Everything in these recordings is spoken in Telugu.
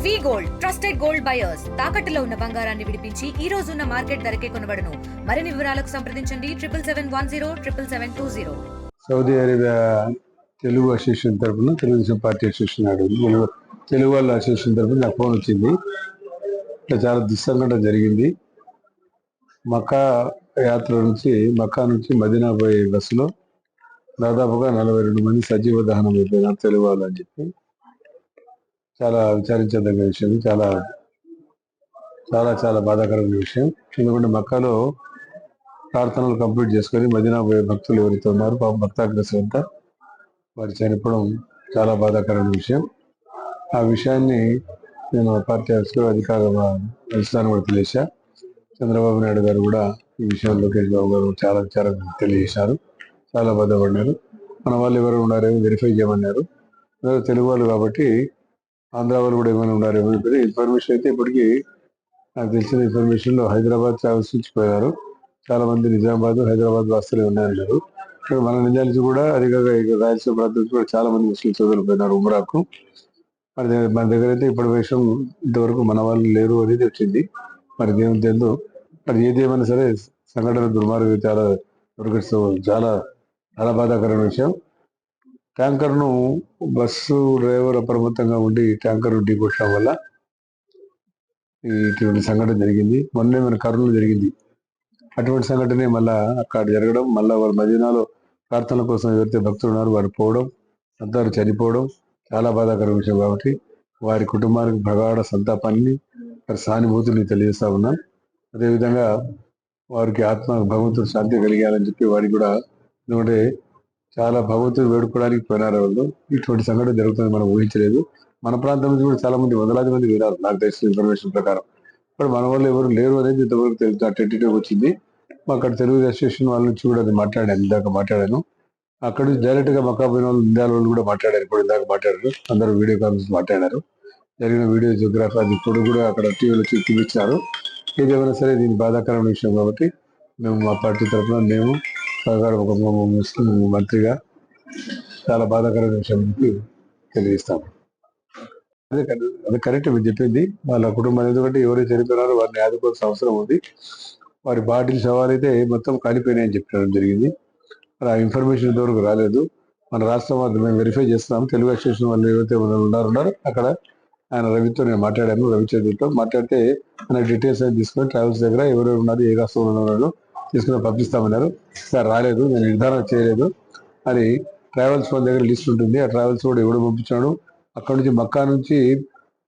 వి గోల్డ్ ట్రస్టెడ్ గోల్డ్ బయర్స్ తాకట్టులో ఉన్న బంగారాన్ని విడిపించి ఈ రోజు ఉన్న మార్కెట్ ధరకే కొనబడును. మరిన్ని వివరాలకు సంప్రదించండి 7710777020. సౌదీ అరేబియా తెలుగు అసోసియేషన్ తరఫున తెలుగుదేశం పార్టీ అసోసియేషన్ తెలుగు వాళ్ళ అసోసియేషన్ తరఫున నాకు ఫోన్ వచ్చింది. ఇట్లా చాలా దుస్సంఘటన జరిగింది. మక్కా యాత్ర నుంచి మదీనా పోయే బస్సులో దాదాపుగా 42 మంది సజీవ దహనం అయిపోయినారు తెలుగు వాళ్ళు అని చెప్పి చాలా విచారించదగ్గ విషయం. చాలా చాలా చాలా బాధాకరమైన విషయం. ఎందుకంటే మక్కాలో ప్రార్థనలు కంప్లీట్ చేసుకొని మదీనా పోయే భక్తులు ఎవరైతే ఉన్నారో పాపం భక్తాగ్రస్తులు అంతా వారు చనిపోవడం చాలా బాధాకరమైన విషయం. ఆ విషయాన్ని నేను పార్టీ ఆఫీస్లో అధిష్టానం కూడా తెలియజేశా. చంద్రబాబు నాయుడు గారు కూడా ఈ విషయం లోకేష్ బాబు గారు చాలా విచారం తెలియజేశారు. చాలా బాధపడినారు. మన వాళ్ళు ఎవరు ఉన్నారేమో వెరిఫై చేయమన్నారు. తెలుగు వాళ్ళు కాబట్టి ఆంధ్ర వాళ్ళు కూడా ఏమైనా ఉన్నారేమో ఇన్ఫర్మేషన్ అయితే ఇప్పటికీ నాకు తెలిసిన ఇన్ఫర్మేషన్లో హైదరాబాద్ ట్రావెల్స్ నుంచి పోయారు. చాలా మంది నిజామాబాద్ హైదరాబాద్ వాస్తులు ఉన్నాయన్నారు. మన నిజానికి కూడా అదిగాక రాయలసీమ ప్రాంతం నుంచి కూడా చాలా మంది ముస్లిం సోదరులు పోయినారు ఉమ్రాకు. మరి మన దగ్గర అయితే ఇప్పటి విషయం ఇంతవరకు మన వాళ్ళు లేరు అనేది వచ్చింది. మరి దేవుని తెలుసు. మరి ఏది ఏమైనా సరే సంఘటన దుర్మార్గం చాలా దొరికిస్తూ చాలా చాలా బాధాకరమైన విషయం. ట్యాంకర్ను బస్సు డ్రైవర్ అప్రమత్తంగా ఉండి ట్యాంకర్ ఢీకొట్టడం వల్ల ఇటువంటి సంఘటన జరిగింది. మొన్నే మన కర్నూలు జరిగింది. అటువంటి సంఘటనే మళ్ళా అక్కడ జరగడం, మళ్ళా వారి మదీనాలో ప్రార్థనల కోసం ఎవరైతే భక్తులు ఉన్నారో వారు పోవడం, అందరూ చనిపోవడం చాలా బాధాకరమైన విషయం. కాబట్టి వారి కుటుంబానికి ప్రగాఢ సంతాపాన్ని వారి సానుభూతిని తెలియజేస్తా ఉన్నాం. అదేవిధంగా వారికి ఆత్మ భగవంతుడు శాంతి కలిగాలని చెప్పి వారికి కూడా, ఎందుకంటే చాలా భగవంతుడు వేడుకోవడానికి పోయినారు వాళ్ళు. ఇటువంటి సంఘటన జరుగుతుంది మనం ఊహించలేదు. మన ప్రాంతం నుంచి కూడా చాలా మంది వందలాది మంది వినారు నాకు తెలిసిన ఇన్ఫర్మేషన్ ప్రకారం. ఇప్పుడు మన వాళ్ళు ఎవరు లేరు అనేది ఇంతవరకు తెలుసు. టెంటేటివ్ వచ్చింది. అక్కడ తెలుగు అసోసియేషన్ వాళ్ళ నుంచి కూడా అది మాట్లాడాను. ఇందాక మాట్లాడాను. అక్కడ నుంచి డైరెక్ట్ గా మక్కా పోయిన వాళ్ళు ఇండియా వాళ్ళు కూడా మాట్లాడారు. ఇప్పుడు ఇందాక మాట్లాడారు. అందరూ వీడియో కాల్స్ మాట్లాడారు. జరిగిన వీడియో జోగ్రఫీ అది ఇప్పుడు కూడా అక్కడ టీవీలో చూపించారు. ఏదేమైనా సరే దీని బాధాకరమైన విషయం కాబట్టి మేము మా పార్టీ తరఫున మేము ఒక ముస్లిం మంత్రిగా చాలా బాధాకరమైన విషయం తెలియజేస్తాము. అది కరెక్ట్ మీరు చెప్పింది. వాళ్ళ కుటుంబం ఎందుకంటే ఎవరైతే చనిపోయినారో వారిని ఆదుకోవాల్సిన అవసరం ఉంది. వారి బాడీలు సవాలైతే మొత్తం కాలిపోయినాయని చెప్పడం జరిగింది. ఆ ఇన్ఫర్మేషన్ ఇంతవరకు రాలేదు. మన రాష్ట్రం వాళ్ళు మేము వెరిఫై చేస్తున్నాం. తెలుగు అసోసియేషన్ వాళ్ళు ఏవైతే ఉన్నారో అక్కడ ఆయన రవితో నేను మాట్లాడాను. రవిచంద్రతో మాట్లాడితే ఆయన డీటెయిల్స్ అనేది తీసుకొని ట్రావెల్స్ దగ్గర ఎవరెవరు ఉన్నారు, ఏ రాష్ట్రంలో ఉన్నారో తీసుకుని పంపిస్తామన్నారు. సార్ రాలేదు, నేను నిర్ధారణ చేయలేదు. అది ట్రావెల్స్ వాళ్ళ దగ్గర లిస్ట్ ఉంటుంది. ఆ ట్రావెల్స్ కూడా ఎవడు పంపించాడు. అక్కడ నుంచి మక్కా నుంచి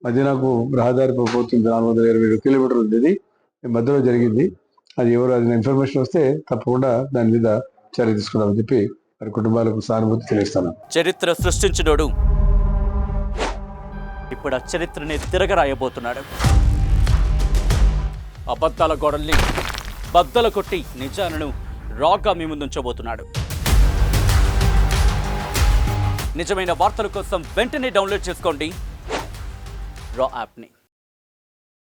మదీనాకు రహదారి పోతుంది. 427 కిలోమీటర్లు ఉండేది. మధ్యలో జరిగింది. అది ఎవరు అది ఇన్ఫర్మేషన్ వస్తే తప్పకుండా దాని మీద చర్య తీసుకున్నామని చెప్పి వారి కుటుంబాలకు సానుభూతి తెలియజేస్తాను. చరిత్ర సృష్టించినోడు ఇప్పుడు ఆ చరిత్రని తిరగరాయబోతున్నాడు. అబద్ధాల గోడల్ని బద్దలు కొట్టి నిజాలను రాగా మీ ముందుంచబోతున్నాడు. నిజమైన వార్తల కోసం వెంటనే డౌన్లోడ్ చేసుకోండి రా యాప్ని.